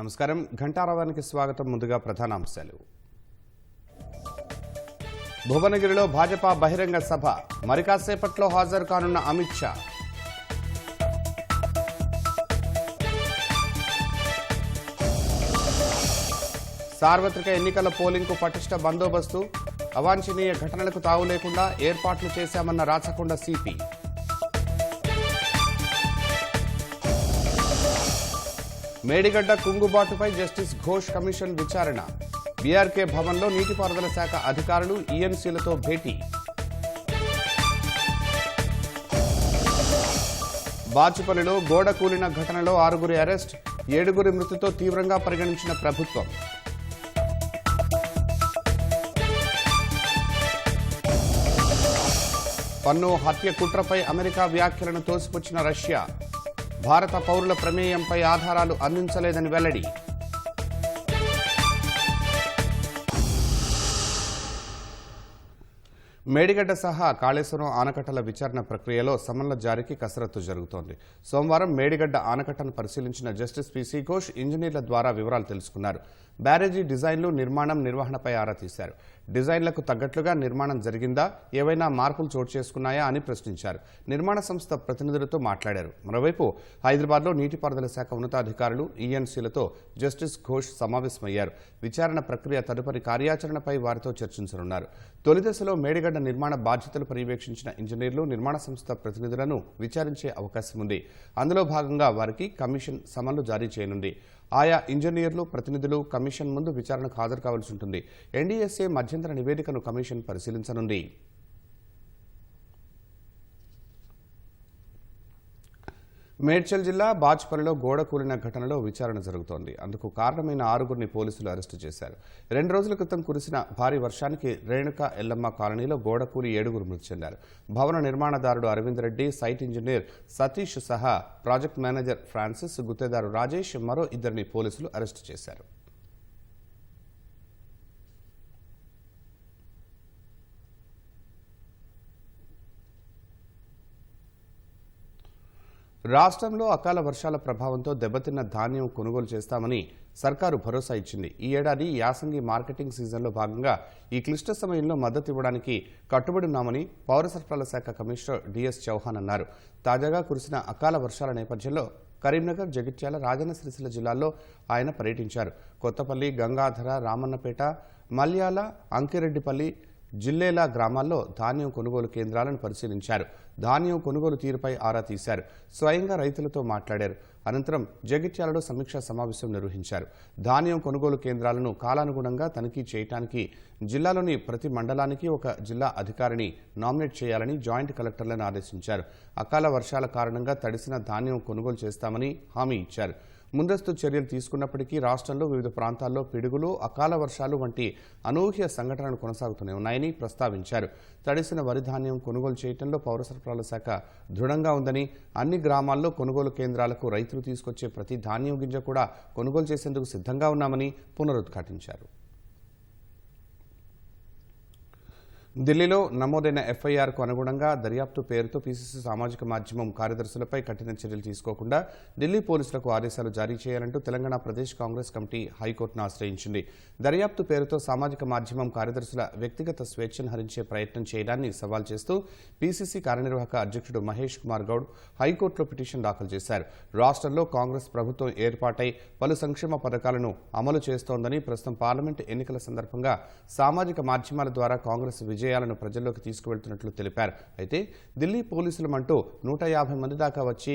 నమస్కారం. ఘంటారావానికి స్వాగతం. ముందుగా ప్రధానాంశాలు. భువనగిరిలో భాజపా బహిరంగ సభ, మరి కాసేపట్లో హాజరు కానున్న అమిత్ షా. సార్వత్రిక ఎన్నికల పోలింగ్కు పటిష్ట బందోబస్తు, అవాంఛనీయ ఘటనలకు తావు లేకుండా ఏర్పాట్లు చేశామన్న రాచకొండ సిపి. మేడిగడ్డ కుంగుబాటుపై జస్టిస్ ఘోష్ కమిషన్ విచారణ, బీఆర్కే భవన్లో నీటిపారుదల శాఖ అధికారులు ఈఎన్సీలతో భేటీ. బాచుపల్లిలో గోడ కూలిన ఘటనలో 6 అరెస్ట్, 7 మృతితో తీవ్రంగా పరిగణించిన ప్రభుత్వం. పన్ను హత్య కుట్రపై అమెరికా వ్యాఖ్యలను తోసిపుచ్చిన రష్యా, భారత పౌరుల ప్రమేయంపై ఆధారాలు అందించలేదని వెల్లడి. మేడిగడ్డ సహా కాళేశ్వరం ఆనకట్టల విచారణ ప్రక్రియలో సమన్ల జారీకి కసరత్తు జరుగుతోంది. సోమవారం మేడిగడ్డ ఆనకట్టను పరిశీలించిన జస్టిస్ పిసి ఘోష్ ఇంజనీర్ల ద్వారా వివరాలు తెలుసుకున్నారు. బ్యారేజీ డిజైన్లు, నిర్మాణం, నిర్వహణపై ఆరా తీశారు. డిజైన్లకు తగ్గట్లుగా నిర్మాణం జరిగిందా, ఏవైనా మార్పులు చోటు చేసుకున్నాయా అని ప్రశ్నించారు. నిర్మాణ సంస్థ ప్రతినిధులతో మాట్లాడారు. మరోవైపు హైదరాబాద్లో నీటిపారుదల శాఖ ఉన్నతాధికారులు ఈఎన్సీలతో జస్టిస్ ఘోష్ సమావేశమయ్యారు. విచారణ ప్రక్రియ తదుపరి కార్యాచరణపై వారితో చర్చించనున్నారు. తొలిదశలో మేడిగడ్డ నిర్మాణ బాధ్యతలు పర్యవేక్షించిన ఇంజనీర్లు, నిర్మాణ సంస్థ ప్రతినిధులను విచారించే అవకాశం ఉంది. అందులో భాగంగా వారికి కమిషన్ సమన్లు జారీ చేయనుంది. ఆయా ఇంజనీర్లు, ప్రతినిధులు కమిషన్ ముందు విచారణకు హాజరు కావాల్సి ఉంటుంది. ఎన్డీఎస్ఏ మధ్యంతర నివేదికను కమిషన్ పరిశీలించనుంది. మేడ్చల్ జిల్లా బాచుపల్లిలో గోడ కూలిన ఘటనలో విచారణ జరుగుతోంది. అందుకు కారణమైన 6 పోలీసులు అరెస్టు చేశారు. 2 రోజుల క్రితం కురిసిన భారీ వర్షానికి రేణుక ఎల్లమ్మ కాలనీలో గోడ కూలి 7 మృతి చెందారు. భవన నిర్మాణదారుడు అరవింద్ రెడ్డి, సైట్ ఇంజనీర్ సతీష్ సహా ప్రాజెక్ట్ మేనేజర్ ఫ్రాన్సిస్, గుత్తేదారు రాజేష్, మరో 2 పోలీసులు అరెస్టు చేశారు. రాష్ట్రంలో అకాల వర్షాల ప్రభావంతో దెబ్బతిన్న ధాన్యం కొనుగోలు చేస్తామని సర్కారు భరోసా ఇచ్చింది. ఈ ఏడాది యాసంగి మార్కెటింగ్ సీజన్లో భాగంగా ఈ క్లిష్ట సమయంలో మద్దతు ఇవ్వడానికి కట్టుబడి ఉన్నామని పౌర సరఫరాల శాఖ కమిషనర్ డిఎస్ చౌహాన్ అన్నారు. తాజాగా కురిసిన అకాల వర్షాల నేపథ్యంలో కరీంనగర్, జగిత్యాల, రాజన్న సిరిసిల్ల జిల్లాల్లో ఆయన పర్యటించారు. కొత్తపల్లి, గంగాధర, రామన్నపేట, మల్యాల, అంకిరెడ్డిపల్లి, జిల్లేల గ్రామాల్లో ధాన్యం కొనుగోలు కేంద్రాలను పరిశీలించారు. ధాన్యం కొనుగోలు తీరుపై ఆరా తీశారు. స్వయంగా రైతులతో మాట్లాడారు. అనంతరం జగిత్యాలలో సమీక్షా సమావేశం నిర్వహించారు. ధాన్యం కొనుగోలు కేంద్రాలను కాలానుగుణంగా తనిఖీ చేయడానికి జిల్లాలోని ప్రతి మండలానికి ఒక జిల్లా అధికారిని నామినేట్ చేయాలని జాయింట్ కలెక్టర్లను ఆదేశించారు. అకాల వర్షాల కారణంగా తడిసిన ధాన్యం కొనుగోలు చేస్తామని హామీ ఇచ్చారు. ముందస్తు చర్యలు తీసుకున్నప్పటికీ రాష్ట్రంలో వివిధ ప్రాంతాల్లో పిడుగులు, అకాల వర్షాలు వంటి అనూహ్య సంఘటనలు కొనసాగుతూనే ఉన్నాయని ప్రస్తావించారు. తడిసిన వరి ధాన్యం కొనుగోలు చేయడంలో పౌర సరఫరాల శాఖ దృఢంగా ఉందని, అన్ని గ్రామాల్లో కొనుగోలు కేంద్రాలకు రైతులు తీసుకొచ్చే ప్రతి ధాన్యం గింజ కూడా కొనుగోలు చేసేందుకు సిద్ధంగా ఉన్నామని పునరుద్ఘాటించారు. ఢిల్లీలో నమోదైన ఎఫ్ఐఆర్కు అనుగుణంగా దర్యాప్తు పేరుతో పీసీసీ సామాజిక మాధ్యమం కార్యదర్శులపై కఠిన చర్యలు తీసుకోకుండా ఢిల్లీ పోలీసులకు ఆదేశాలు జారీ చేయాలంటూ తెలంగాణ ప్రదేశ్ కాంగ్రెస్ కమిటీ హైకోర్టును ఆశ్రయించింది. దర్యాప్తు పేరుతో సామాజిక మాధ్యమం కార్యదర్శుల వ్యక్తిగత స్వేచ్ఛను హరించే ప్రయత్నం చేయడాన్ని సవాల్ చేస్తూ పీసీసీ కార్యనిర్వాహక అధ్యక్షుడు మహేష్ కుమార్ గౌడ్ హైకోర్టులో పిటిషన్ దాఖలు చేశారు. రాష్ట్రంలో కాంగ్రెస్ ప్రభుత్వం ఏర్పాటై పలు సంక్షేమ పథకాలను అమలు చేస్తోందని, ప్రస్తుతం పార్లమెంటు ఎన్నికల సందర్భంగా సామాజిక మాధ్యమాల ద్వారా కాంగ్రెస్ విజయాలను ప్రజల్లోకి తీసుకువెళ్తున్నట్లు తెలిపారు. అయితే ఢిల్లీ పోలీసులమంటూ 150 మంది దాకా వచ్చి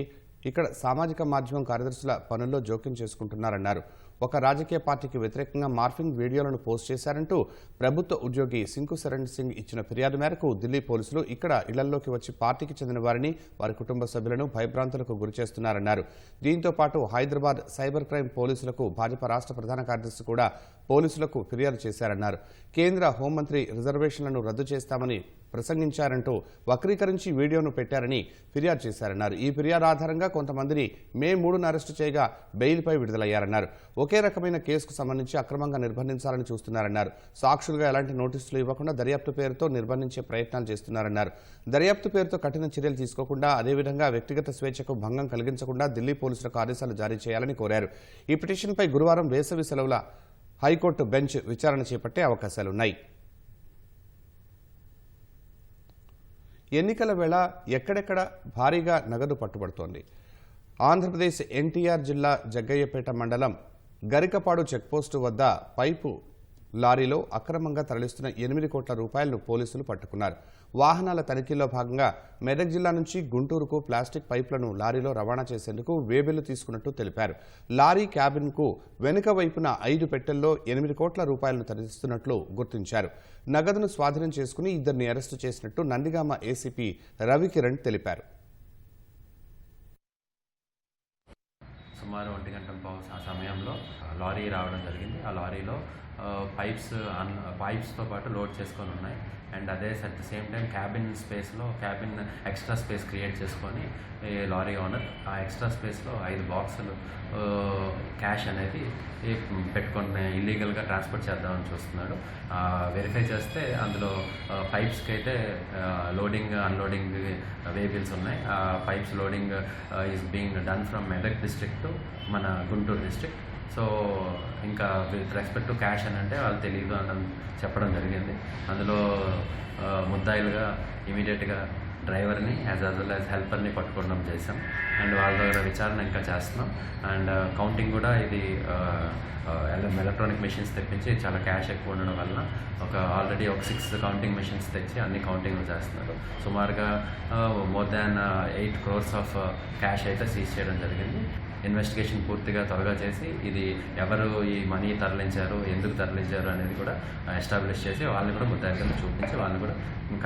ఇక్కడ సామాజిక మాధ్యమం కార్యదర్శుల పనుల్లో జోక్యం చేసుకుంటున్నారన్నారు. ఒక రాజకీయ పార్టీకి వ్యతిరేకంగా మార్ఫింగ్ వీడియోలను పోస్ట్ చేశారంటూ ప్రభుత్వ ఉద్యోగి సింకు శరణ్ సింగ్ ఇచ్చిన ఫిర్యాదు మేరకు ఢిల్లీ పోలీసులు ఇక్కడ ఇళ్లలోకి వచ్చి పార్టీకి చెందిన వారిని, వారి కుటుంబ సభ్యులను భయభ్రాంతులకు గురిచేస్తున్నారన్నారు. దీంతో పాటు హైదరాబాద్ సైబర్ క్రైమ్ పోలీసులకు భాజపా రాష్ట్ర ప్రధాన కార్యదర్శి కూడా పోలీసులకు ఫిర్యాదు చేశారన్నారు. కేంద్ర హోంమంత్రి రిజర్వేషన్లను రద్దు చేస్తామని ప్రసంగించారంటూ వక్రీకరించి వీడియోను పెట్టారని ఫిర్యాదు చేశారన్నారు. ఈ ఫిర్యాదు ఆధారంగా కొంతమందిని మే 3న అరెస్టు చేయగా బెయిల్పై విడుదలయ్యారన్నారు. ఒకే రకమైన కేసుకు సంబంధించి అక్రమంగా నిర్బంధించాలని చూస్తున్నారన్నారు. సాక్షులుగా ఎలాంటి నోటీసులు ఇవ్వకుండా దర్యాప్తు పేరుతో నిర్బంధించే ప్రయత్నాలు చేస్తున్నారన్నారు. దర్యాప్తు పేరుతో కఠిన చర్యలు తీసుకోకుండా అదేవిధంగా వ్యక్తిగత స్వేచ్ఛకు భంగం కలిగించకుండా ఢిల్లీ పోలీసులకు ఆదేశాలు జారీ చేయాలని కోరారు. ఈ పిటిషన్పై గురువారం వేసవి సెలవుల హైకోర్టు బెంచ్ విచారణ చేపట్టే అవకాశాలున్నాయి. ఎన్నికల వేళ ఎక్కడెక్కడ భారీగా నగదు పట్టుబడుతోంది. ఆంధ్రప్రదేశ్ ఎన్టీఆర్ జిల్లా జగ్గయ్యపేట మండలం గరికపాడు చెక్పోస్టు వద్ద పైపు లారీలో అక్రమంగా తరలిస్తున్న 8 కోట్ల రూపాయలను పోలీసులు పట్టుకున్నారు. వాహనాల తనిఖీల్లో భాగంగా మెదక్ జిల్లా నుంచి గుంటూరుకు ప్లాస్టిక్ పైపులను లారీలో రవాణా చేసేందుకు వేబిల్లు తీసుకున్నట్టు తెలిపారు. లారీ క్యాబిన్కు వెనుక వైపున 5 పెట్టెల్లో 8 కోట్ల రూపాయలను తరలిస్తున్నట్లు గుర్తించారు. నగదును స్వాధీనం చేసుకుని ఇద్దరిని అరెస్టు చేసినట్టు నందిగామ ఏసీపీ రవికిరణ్ తెలిపారు. సుమారు 1 గంట ఆ సమయంలో లారీ రావడం జరిగింది. ఆ లారీలో పైప్స్తో పాటు లోడ్ చేసుకొని ఉన్నాయి. అండ్ అదే at the same time cabin extra space create చేసుకొని లారీ ఓనర్ ఆ ఎక్స్ట్రా స్పేస్లో 5 బాక్సులు క్యాష్ అనేది పెట్టుకొని ఇల్లీగల్గా ట్రాన్స్పోర్ట్ చేద్దామని చూస్తున్నాడు. వెరిఫై చేస్తే అందులో పైప్స్కి అయితే లోడింగ్ అన్లోడింగ్ వేబిల్స్ ఉన్నాయి. ఆ pipes loading is being done from Medak district to మన గుంటూరు డిస్ట్రిక్ట్. సో ఇంకా విత్ రెస్పెక్ట్ టు క్యాష్ అని అంటే వాళ్ళు తెలియదు అని చెప్పడం జరిగింది. అందులో ముద్దాయిలుగా ఇమీడియట్గా డ్రైవర్ని యాజ్ వెల్ యాజ్ హెల్పర్ని పట్టుకోవడం చేసాం. అండ్ వాళ్ళ దగ్గర విచారణ ఇంకా చేస్తున్నాం. అండ్ కౌంటింగ్ కూడా ఇది ఎలక్ట్రానిక్ మెషిన్స్ తెప్పించి చాలా క్యాష్ ఎక్కువ ఉండడం వలన ఆల్రెడీ ఒక 6 కౌంటింగ్ మెషిన్స్ తెచ్చి అన్ని కౌంటింగ్ చేస్తున్నారు. సుమారుగా more than 8 crores of cash అయితే సీజ్ చేయడం జరిగింది. ఇన్వెస్టిగేషన్ పూర్తిగా త్వరగా చేసి ఇది ఎవరు ఈ మనీ తరలించారు, ఎందుకు తరలించారు అనేది కూడా ఎస్టాబ్లిష్ చేసి వాళ్ళని కూడా ముద్దాయిలుగా చూపించి వాళ్ళని కూడా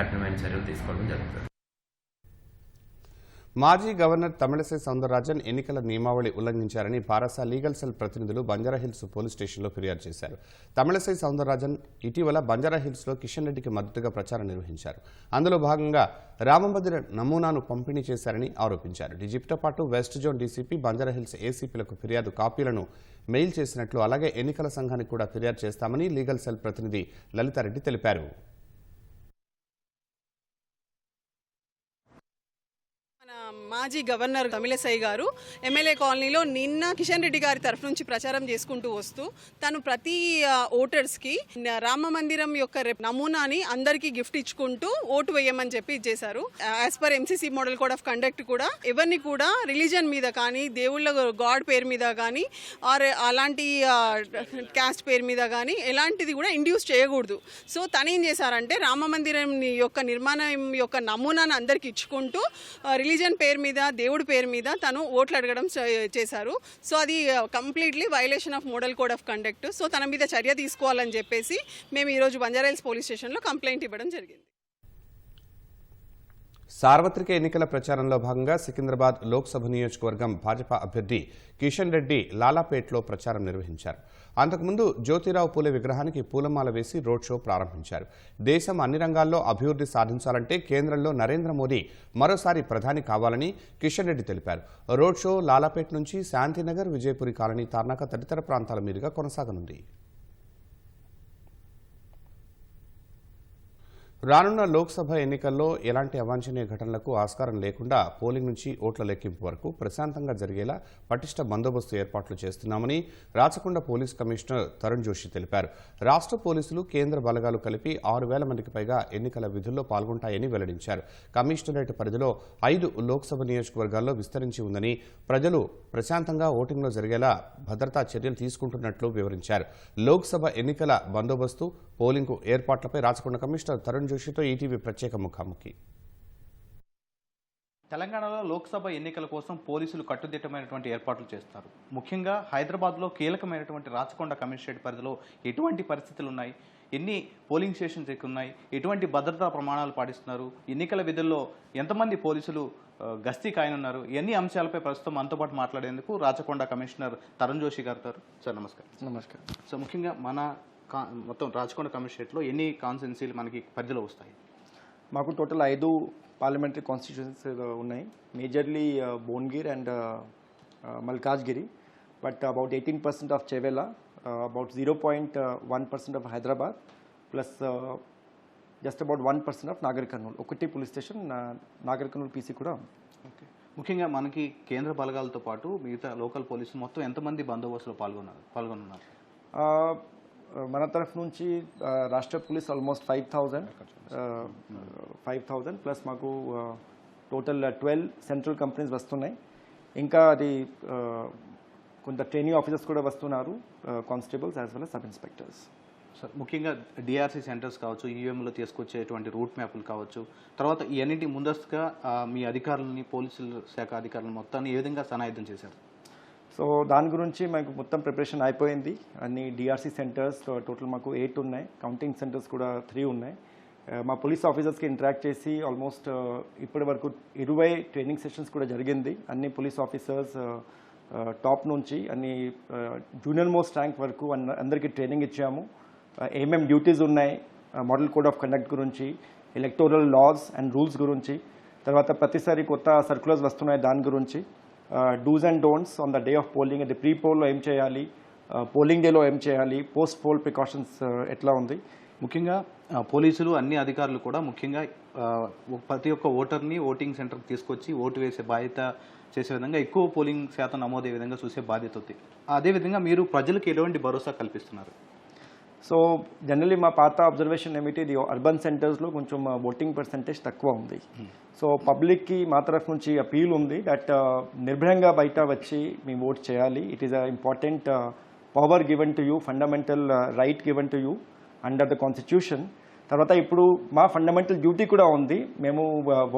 కఠినమైన చర్యలు తీసుకోవడం జరుగుతుంది. మాజీ గవర్నర్ తమిళసై సౌందరరాజన్ ఎన్నికల నియమావళి ఉల్లంఘించారని భారస లీగల్ సెల్ ప్రతినిధులు బంజారాహిల్స్ పోలీస్ స్టేషన్లో ఫిర్యాదు చేశారు. తమిళసై సౌందరరాజన్ ఇటీవల బంజారాహిల్స్లో కిషన్ రెడ్డికి మద్దతుగా ప్రచారం నిర్వహించారు. అందులో భాగంగా రామమందిర నమూనాను పంపిణీ చేశారని ఆరోపించారు. డీజీపీతో పాటు వెస్ట్ జోన్ డీసీపీ బంజారాహిల్స్ ఏసీపీలకు ఫిర్యాదు కాపీలను మెయిల్ చేసినట్లు, అలాగే ఎన్నికల సంఘానికి కూడా ఫిర్యాదు చేస్తామని లీగల్ సెల్ ప్రతినిధి లలితారెడ్డి తెలిపారు. మాజీ గవర్నర్ తమిళసై గారు ఎమ్మెల్యే కాలనీలో నిన్న కిషన్ రెడ్డి గారి తరఫు నుంచి ప్రచారం చేసుకుంటూ వస్తూ తను ప్రతి ఓటర్స్కి రామ మందిరం యొక్క నమూనాని అందరికీ గిఫ్ట్ ఇచ్చుకుంటూ ఓటు వేయమని చెప్పి ఇచ్చేశారు. As per MCC model code of conduct కూడా ఎవరిని కూడా రిలీజన్ మీద కానీ, దేవుళ్ళ గాడ్ పేరు మీద కానీ, ఆర్ అలాంటి క్యాస్ట్ పేరు మీద కానీ ఎలాంటిది కూడా ఇండ్యూస్ చేయకూడదు. సో తను ఏం చేశారంటే రామ మందిరం యొక్క నిర్మాణం యొక్క నమూనాను అందరికి ఇచ్చుకుంటూ రిలీజన్ పేరు మీద, దేవుడి పేరు మీద తను ఓట్లు అడగడం చేశారు. సో అది completely violation of model code of conduct. So తన మీద చర్య తీసుకోవాలని చెప్పేసి మేము ఈరోజు బంజారాహిల్స్ పోలీస్ స్టేషన్లో కంప్లైంట్ ఇవ్వడం జరిగింది. సార్వత్రిక ఎన్నికల ప్రచారంలో భాగంగా సికింద్రాబాద్ లోక్సభ నియోజకవర్గం భాజపా అభ్యర్థి కిషన్ రెడ్డి లాలాపేట్లో ప్రచారం నిర్వహించారు. అంతకుముందు జ్యోతిరావు పూలే విగ్రహానికి పూలమాల వేసి రోడ్ షో ప్రారంభించారు. దేశం అన్ని రంగాల్లో అభివృద్ధి సాధించాలంటే కేంద్రంలో నరేంద్ర మోదీ మరోసారి ప్రధాని కావాలని కిషన్ రెడ్డి తెలిపారు. రోడ్ షో లాలాపేట్ నుంచి శాంతినగర్, విజయపురి కాలనీ, తార్నాక తదితర ప్రాంతాల మీదుగా కొనసాగనుంది. రానున్న లోక్సభ ఎన్నికల్లో ఎలాంటి అవాంఛనీయ ఘటనలకు ఆస్కారం లేకుండా పోలింగ్ నుంచి ఓట్ల లెక్కింపు వరకు ప్రశాంతంగా జరిగేలా పటిష్ట బందోబస్తు ఏర్పాట్లు చేస్తున్నామని రాచకొండ పోలీస్ కమిషనర్ తరుణ్ జోషి తెలిపారు. రాష్ట్ర పోలీసులు, కేంద్ర బలగాలు కలిపి 6,000 మందికి పైగా ఎన్నికల విధుల్లో పాల్గొంటాయని వెల్లడించారు. కమిషనరేట్ పరిధిలో 5 లోక్సభ నియోజకవర్గాల్లో విస్తరించి ఉందని, ప్రజలు ప్రశాంతంగా ఓటింగ్లో జరిగేలా భద్రతా చర్యలు తీసుకుంటున్నట్లు వివరించారు. లోక్సభ ఎన్నికల బందోబస్తు, పోలింగ్కు ఏర్పాట్లపై రాచకొండ కమిషనర్ తరుణ్ జోషితో ఈటీవీ ప్రత్యేక ముఖాముఖి. తెలంగాణలో లోక్సభ ఎన్నికల కోసం పోలీసులు కట్టుదిట్టమైనటువంటి ఏర్పాట్లు చేస్తారు. ముఖ్యంగా హైదరాబాద్లో కీలకమైనటువంటి రాచకొండ కమిషనరేట్ పరిధిలో ఎటువంటి పరిస్థితులు ఉన్నాయి, ఎన్ని పోలింగ్ స్టేషన్స్ ఉన్నాయి, ఎటువంటి భద్రతా ప్రమాణాలు పాటిస్తున్నారు, ఎన్నికల విధుల్లో ఎంతమంది పోలీసులు గస్తీ కాయనున్నారు, ఎన్ని అంశాలపై ప్రస్తుతం మనతో పాటు మాట్లాడేందుకు రాచకొండ కమిషనర్ తరుణ్ జోషి గారు. సార్ నమస్కారం. నమస్కారం. సో ముఖ్యంగా మన మొత్తం రాచకొండ కమిషనరేట్లో ఎన్ని కాన్స్టిట్యున్సీలు మనకి పరిధిలో వస్తాయి? మాకు టోటల్ 5 పార్లమెంటరీ కాన్స్టిట్యూషన్స్ ఉన్నాయి. Majorly Bhuvanagir and Malkajgiri, but about 18% of Chevella, about 0.1% of Hyderabad, plus just about 1% of Nagar Kurnool. ఒకటి police station Nagar Kurnool PC కూడా ఉంది. ఓకే, ముఖ్యంగా మనకి కేంద్ర బలగాలతో పాటు మిగతా లోకల్ పోలీసులు మొత్తం ఎంతమంది బందోబస్తులో పాల్గొన్నారు? మన తరఫు నుంచి రాష్ట్ర పోలీస్ ఆల్మోస్ట్ 5,000 ప్లస్ మాకు టోటల్ 12 సెంట్రల్ కంపెనీస్ వస్తున్నాయి. ఇంకా అది కొంత ట్రైనింగ్ ఆఫీసర్స్ కూడా వస్తున్నారు, constables as well as sub inspectors. Sir, ముఖ్యంగా డిఆర్సీ సెంటర్స్ కావచ్చు, ఈవీఎంలో తీసుకొచ్చేటువంటి రూట్ మ్యాప్లు కావచ్చు, తర్వాత ఇవన్నింటి ముందస్తుగా మీ అధికారులని, పోలీసుల శాఖ అధికారులను మొత్తాన్ని ఏ విధంగా సన్నాహితం చేశారు? సో దాని గురించి మాకు మొత్తం ప్రిపరేషన్ అయిపోయింది. అన్ని డిఆర్సీ సెంటర్స్ టోటల్ మాకు 8 ఉన్నాయి, కౌంటింగ్ సెంటర్స్ కూడా 3 ఉన్నాయి. మా పోలీస్ ఆఫీసర్స్కి ఇంటరాక్ట్ చేసి ఆల్మోస్ట్ ఇప్పటి వరకు 20 ట్రైనింగ్ సెషన్స్ కూడా జరిగింది. అన్ని పోలీస్ ఆఫీసర్స్ టాప్ నుంచి అన్ని జూనియర్ మోస్ట్ ర్యాంక్ వరకు అందరికీ ట్రైనింగ్ ఇచ్చాము. ఏమేం డ్యూటీస్ ఉన్నాయి, మోడల్ కోడ్ ఆఫ్ కండక్ట్ గురించి, ఎలక్టోరల్ లాస్ అండ్ రూల్స్ గురించి, తర్వాత ప్రతిసారి కొత్త సర్క్యులర్స్ వస్తున్నాయి దాని గురించి, dos and don'ts on the day of polling, అంటే ప్రీ పోల్లో ఏం చేయాలి, పోలింగ్ డేలో ఏం చేయాలి, పోస్ట్ పోల్ ప్రికాషన్స్ ఎట్లా ఉంది. ముఖ్యంగా పోలీసులు అన్ని అధికారులు కూడా ముఖ్యంగా ప్రతి ఒక్క ఓటర్ని ఓటింగ్ సెంటర్కి తీసుకొచ్చి ఓటు వేసే బాధ్యత చేసే విధంగా, ఎక్కువ పోలింగ్ శాతం నమోదే విధంగా చూసే బాధ్యత ఉంది. అదేవిధంగా మీరు ప్రజలకు ఎటువంటి భరోసా కల్పిస్తున్నారు? సో జనరలీ మా పాత అబ్జర్వేషన్ ఏమిటి, ఇది అర్బన్ సెంటర్స్లో కొంచెం ఓటింగ్ పర్సంటేజ్ తక్కువ ఉంది. సో పబ్లిక్కి మా తరఫు నుంచి అపీల్ ఉంది దట్ నిర్భయంగా బయట వచ్చి మేము ఓట్ చేయాలి. It is a important power given to you, fundamental right given to you under the constitution. తర్వాత ఇప్పుడు మా ఫండమెంటల్ డ్యూటీ కూడా ఉంది, మేము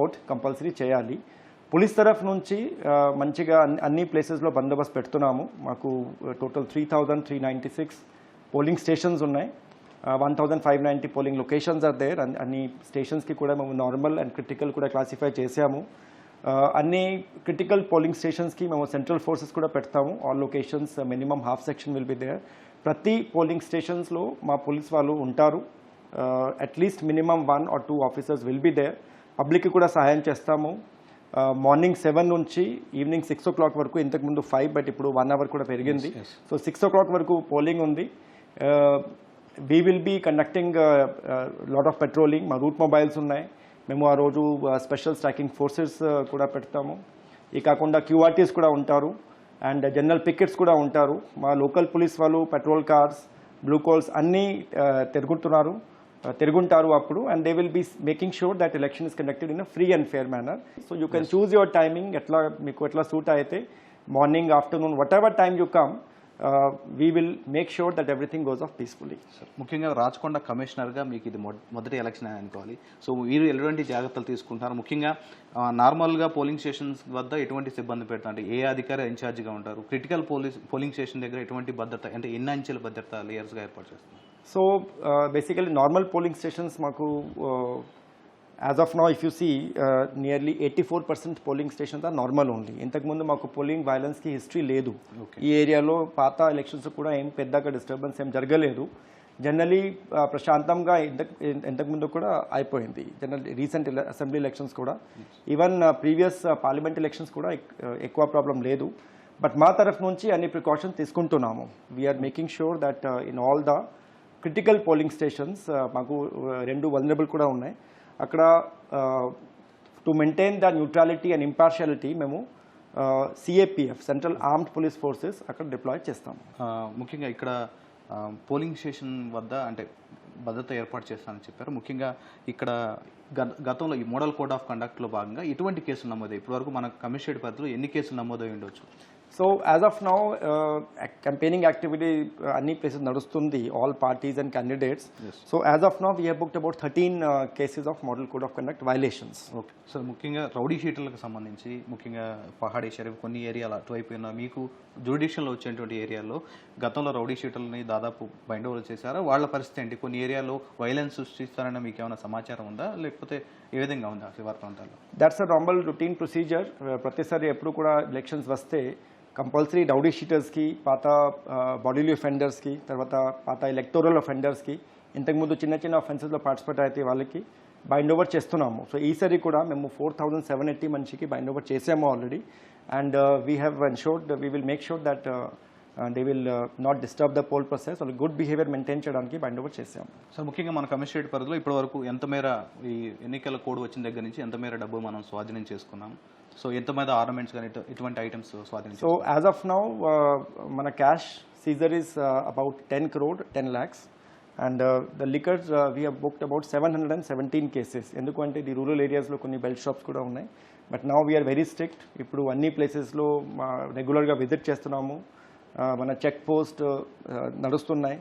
ఓట్ కంపల్సరీ చేయాలి. పోలీస్ తరఫు నుంచి మంచిగా అన్ని ప్లేసెస్లో బందోబస్తు పెడుతున్నాము. మాకు టోటల్ 3,396 పోలింగ్ స్టేషన్స్ ఉన్నాయి. 1,590 పోలింగ్ లొకేషన్స్ ఆర్ దేర్. అన్ని స్టేషన్స్కి కూడా మేము నార్మల్ అండ్ క్రిటికల్ కూడా క్లాసిఫై చేసాము. అన్ని క్రిటికల్ పోలింగ్ స్టేషన్స్కి మేము సెంట్రల్ ఫోర్సెస్ కూడా పెడతాము. All locations minimum half section will be there. ప్రతి పోలింగ్ స్టేషన్స్లో మా పోలీస్ వాళ్ళు ఉంటారు. At least minimum 1 or 2 officers will be there. పబ్లిక్కి కూడా సహాయం చేస్తాము. మార్నింగ్ 7 నుంచి ఈవినింగ్ 6 o'clock వరకు, ఇంతకుముందు 5 బట్ ఇప్పుడు 1 hour కూడా పెరిగింది. సో 6 o'clock వరకు పోలింగ్ ఉంది. We will be conducting lot of patrolling. మా రూట్ మొబైల్స్ ఉన్నాయి, మేము ఆ రోజు స్పెషల్ స్ట్రైకింగ్ ఫోర్సెస్ కూడా పెడతాము. ఈ కాకుండా క్యూఆర్టీస్ కూడా ఉంటారు అండ్ జనరల్ పికెట్స్ కూడా ఉంటారు. మా లోకల్ పోలీస్ వాళ్ళు పెట్రోల్ కార్స్, బ్లూ కాల్స్ అన్నీ తిరుగుంటారు అప్పుడు. And they will be making sure that election is conducted in a free and fair manner. So you can choose your timing, మీకు ఎట్లా suit అయితే morning, afternoon, whatever time you come, we will make sure that everything goes off peacefully. ముఖ్యంగా రాచకొండ కమిషనర్గా మీకు ఇది మొదటి election అని అనుకోవాలి. సో మీరు ఎటువంటి జాగ్రత్తలు తీసుకుంటారు? ముఖ్యంగా నార్మల్గా పోలింగ్ స్టేషన్స్ వద్ద ఎటువంటి సిబ్బంది పెడతారు, అంటే ఏ అధికారి ఇన్ఛార్జిగా ఉంటారు? క్రిటికల్ పోలింగ్ స్టేషన్ దగ్గర ఎటువంటి భద్రత, అంటే ఎన్ని అంచెల భద్రత లేయర్స్గా ఏర్పాటు చేస్తున్నారు? So basically normal polling stations మాకు as of now if you see nearly 84% polling stations are normal only. ఇంతకుముందు మాకు పోలింగ్ వైలెన్స్కి హిస్టరీ లేదు. ఈ ఏరియాలో పాత ఎలక్షన్స్ కూడా ఏం పెద్దగా డిస్టర్బెన్స్ ఏం జరగలేదు. జనరలీ ప్రశాంతంగా ఇంతకుముందు కూడా అయిపోయింది. రీసెంట్ అసెంబ్లీ ఎలక్షన్స్ కూడా, ఈవెన్ ప్రీవియస్ పార్లమెంట్ ఎలక్షన్స్ కూడా ఎక్కువ ప్రాబ్లం లేదు. బట్ మా తరఫు నుంచి అన్ని ప్రికాషన్స్ తీసుకుంటున్నాము. We're making sure that in all the critical polling stations, మాకు 2 వల్నరబుల్ కూడా ఉన్నాయి. అక్కడ to maintain the neutrality and impartiality మేము CAPF, central armed police forces అక్కడ డిప్లాయ్ చేస్తాము. ముఖ్యంగా ఇక్కడ పోలింగ్ స్టేషన్ వద్ద అంటే భద్రత ఏర్పాటు చేస్తానని చెప్పారు. ముఖ్యంగా ఇక్కడ గతంలో ఈ మోడల్ కోడ్ ఆఫ్ కండక్ట్లో భాగంగా ఎటువంటి కేసులు నమోదయ్యాయి? ఇప్పటివరకు మన కమిషనరేట్ పరిధిలో ఎన్ని కేసులు నమోదై ఉండొచ్చు? So as of now campaigning activity అన్ని ప్లేసెస్ నడుస్తుంది, all parties and candidates. So as of now we have booked about 13 cases of model code of conduct violations. Okay sir, ముఖ్యంగా రౌడీ షీటర్లకు సంబంధించి ముఖ్యంగా పహాడీ షరీఫ్ కొన్ని ఏరియాలు అటువైపు ఉన్న మీకు జ్యుడిషియల్లో వచ్చేటువంటి ఏరియాల్లో గతంలో రౌడీ షీటర్లని దాదాపు బైండ్ ఓవర్ చేశారా? వాళ్ళ పరిస్థితి ఏంటి? కొన్ని ఏరియాలో వైలెన్స్ సృష్టిస్తారని మీకు ఏమైనా సమాచారం ఉందా, లేకపోతే ఏ విధంగా ఉందా శివార్ ప్రాంతాల్లో? That's a normal routine procedure. ప్రతిసారి ఎప్పుడు కూడా ఎలక్షన్స్ వస్తే కంపల్సరీ రౌడీ షీటర్స్కి, పాత బాడీలీ అఫెండర్స్కి, తర్వాత పాత ఎలక్టోరల్ అఫెండర్స్కి, ఇంతకుముందు చిన్న చిన్న అఫెన్సెస్లో పార్టిసిపేట్ అయితే వాళ్ళకి బైండ్ ఓవర్ చేస్తున్నాము. సో ఈసారి కూడా మేము 4780 మనిషికి బైండ్ ఓవర్ చేసాము already. And we have ensured, we will make sure that they will not disturb the pole process. వాళ్ళు గుడ్ బిహేవియర్ మెయింటైన్ చేయడానికి బైండ్ ఓవర్ చేసాము. సార్ ముఖ్యంగా మన కమిషనరేట్ పరిధిలో ఇప్పటివరకు ఎంత మేర ఈ ఎన్నికల కోడ్ వచ్చిన దగ్గర నుంచి ఎంత మేర డబ్బు మనం స్వాధీనం చేసుకున్నాం? సో ఎంత మీద ఆర్నమెంట్స్ కానీ ఇటువంటి ఐటమ్స్ స్వాధీనం? సో యాజ్ ఆఫ్ నౌ మన cash seizure is about 10 crore 10 lakhs. And the liquors we have booked about 717 cases. ఎందుకంటే ఇది రూరల్ ఏరియాస్లో కొన్ని బెల్ట్ షాప్స్ కూడా ఉన్నాయి. But now we're very strict. ఇప్పుడు అన్ని ప్లేసెస్లో రెగ్యులర్గా విజిట్ చేస్తున్నాము. మన చెక్ పోస్ట్ నడుస్తున్నాయి.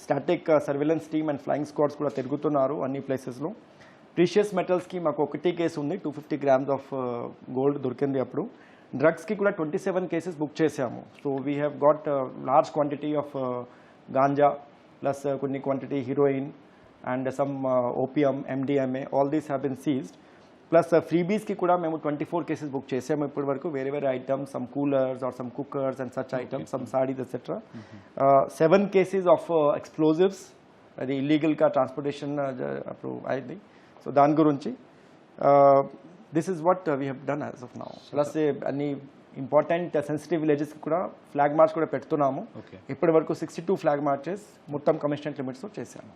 Static surveillance team and flying squads కూడా తిరుగుతున్నారు అన్ని ప్లేసెస్లో. ప్రీషియస్ మెటల్స్కి మాకు ఒకటి కేసు ఉంది, 250 grams ఆఫ్ గోల్డ్ దొరికింది అప్పుడు. డ్రగ్స్కి కూడా 27 cases బుక్ చేసాము. So we have got large quantity of ganja plus కొన్ని quantity heroin and some opium, MDMA, all these have been seized. Plus freebies ki kuda memu 24 cases book chesamu ippadi varaku, very items, some coolers or some cookers and such items, some sarees etc. 7 cases of explosives, adi illegal ka transportation approve aindi. So dan gurunchi this is what we have done as of now. Plus any important sensitive విలేజెస్కి కూడా flag March కూడా పెడుతున్నాము. ఇప్పటి వరకు 62 flag marches మొత్తం commissionerate లిమిట్స్లో చేశాము.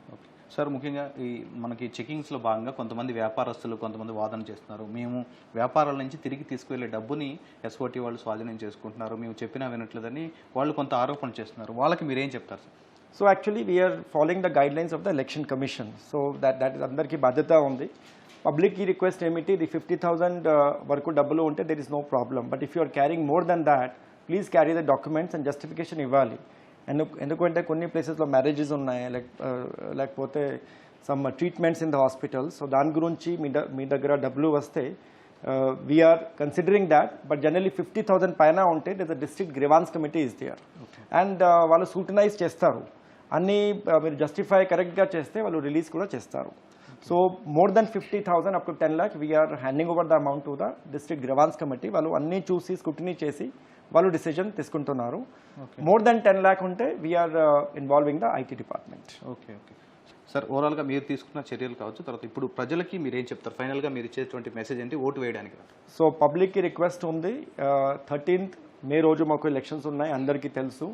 Sir ముఖ్యంగా ఈ మనకి చెకింగ్స్లో భాగంగా కొంతమంది వ్యాపారస్తులు కొంతమంది వాదన చేస్తున్నారు, మేము వ్యాపారాల నుంచి తిరిగి తీసుకువెళ్ళే డబ్బుని ఎస్ఓటీ వాళ్ళు స్వాధీనం చేసుకుంటున్నారు, మేము చెప్పినా వినట్లేదని వాళ్ళు కొంత ఆరోపణ చేస్తున్నారు. వాళ్ళకి మీరేం చెప్తారు sir? So actually we're following the guidelines of the election commission. So that అందరికీ బాధ్యత ఉంది. పబ్లిక్కి రిక్వెస్ట్ ఏమిటి, ఇది 50,000 వరకు డబ్బులు ఉంటే there is no problem. But if you are carrying more than that please carry the documents and justification ఇవ్వాలి. ఎందుకంటే కొన్ని ప్లేసెస్లో మ్యారేజెస్ ఉన్నాయి, లేకపోతే some treatments in the hospital. So దాని గురించి మీ దగ్గర డబ్బులు వస్తే we're considering that. But generally 50,000 పైన ఉంటే there the district grievance committee is there and వాళ్ళు స్క్రూటనైజ్ చేస్తారు. అన్నీ మీరు జస్టిఫై కరెక్ట్గా చేస్తే వాళ్ళు రిలీజ్ కూడా చేస్తారు. So more than 50,000 up to 10 lakh we are handing over the amount to the district grievance committee. వాళ్ళు అన్నీ చూసి స్క్రూటినీ చేసి వాళ్ళు డిసిజన్ తీసుకుంటున్నారు. మోర్ దెన్ 10 lakh ఉంటే we're involving the IT department. Okay sir, ఓవరాల్గా మీరు తీసుకున్న చర్యలు కావచ్చు, తర్వాత ఇప్పుడు ప్రజలకి మీరు ఏం చెప్తారు? ఫైనల్గా మీరు ఇచ్చేటువంటి మెసేజ్ ఏంటి ఓటు వేయడానికి? సో పబ్లిక్కి రిక్వెస్ట్ ఉంది, 13th మే రోజు మాకు ఎలక్షన్స్ ఉన్నాయి, అందరికీ తెలుసు.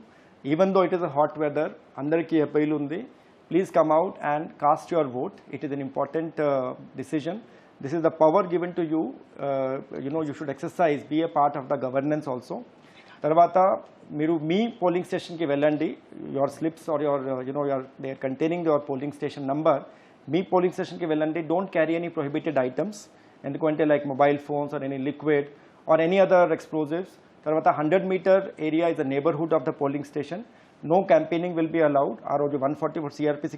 Even though it is a hot weather, అందరికీ అపీల్ ఉంది. Please come out and cast your vote. It is an important decision. This is the power given to you. You should exercise, be a part of the governance also. తర్వాత మీరు మీ polling స్టేషన్కి వెళ్ళండి. Your slips are they are containing your polling station number. మీ polling స్టేషన్కి వెళ్ళండి. Don't carry any prohibited items, ఎందుకంటే like mobile phones or any liquid or any other explosives. తర్వాత 100 meter area is the neighbourhood of the polling station. No campaigning will be allowed. ఆ రోజు 144 CRPC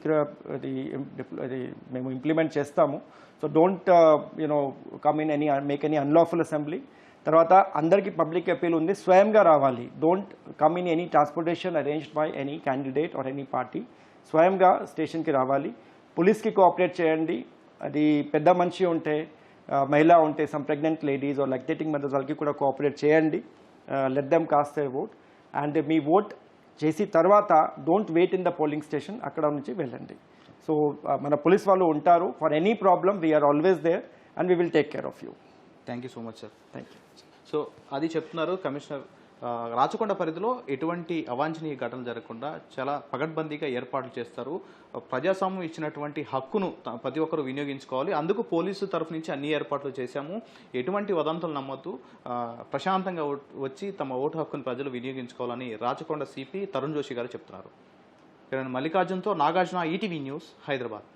మేము implement చేస్తాము. So don't come in make any unlawful assembly. తర్వాత అందరికీ public appeal ఉంది, స్వయంగా రావాలి. Don't come in any transportation arranged by any candidate or any party. స్వయంగా స్టేషన్కి రావాలి. పోలీస్కి కోఆపరేట్ చేయండి. అది పెద్ద మనిషి ఉంటే, మహిళ ఉంటే, some pregnant ladies or lactating mothers వాళ్ళకి కూడా కోఆపరేట్ చేయండి. Let them cast their vote. And మీ ఓట్ చేసి తర్వాత don't wait in the polling station, అక్కడ నుంచి వెళ్ళండి. సో మన పోలీస్ వాళ్ళు ఉంటారు. For any problem we're always there and we will take care of you. Thank you so much sir. Thank you. So అది చెప్తున్నారు కమిషనర్. రాచకొండ పరిధిలో ఎటువంటి అవాంఛనీయ ఘటనలు జరగకుండా చాలా పగడ్బందీగా ఏర్పాట్లు చేస్తారు. ప్రజాస్వామ్యం ఇచ్చినటువంటి హక్కును ప్రతి ఒక్కరు వినియోగించుకోవాలి. అందుకు పోలీసు తరఫు నుంచి అన్ని ఏర్పాట్లు చేశాము. ఎటువంటి వదంతులు నమ్మొద్దు, ప్రశాంతంగా వచ్చి తమ ఓటు హక్కును ప్రజలు వినియోగించుకోవాలని రాచకొండ సిపి తరుణ్ జోషి గారు చెప్తున్నారు. మల్లికార్జున్తో నాగార్జున, ఈటీవీ న్యూస్, హైదరాబాద్.